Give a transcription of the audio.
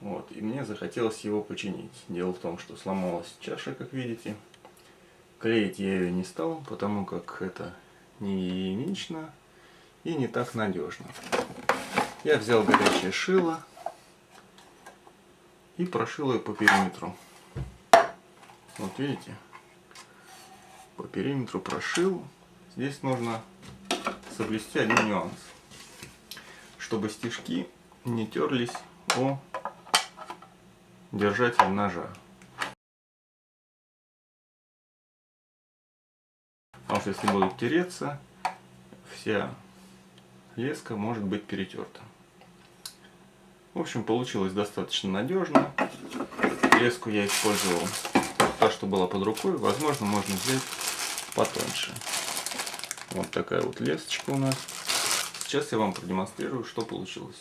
Вот, и мне захотелось его починить. Дело в том, что сломалась чаша, как видите. Клеить я ее не стал, потому как это не гигиенично и не так надежно. Я взял горячее шило и прошил ее по периметру. Вот видите, по периметру прошил. Здесь нужно соблюсти один нюанс, чтобы стежки не терлись о держатель ножа. Потому что если будут тереться, вся леска может быть перетерта. В общем, получилось достаточно надежно. Леску я использовал та, что была под рукой. Возможно, можно взять потоньше. Вот такая вот лесочка у нас. Сейчас я вам продемонстрирую, что получилось.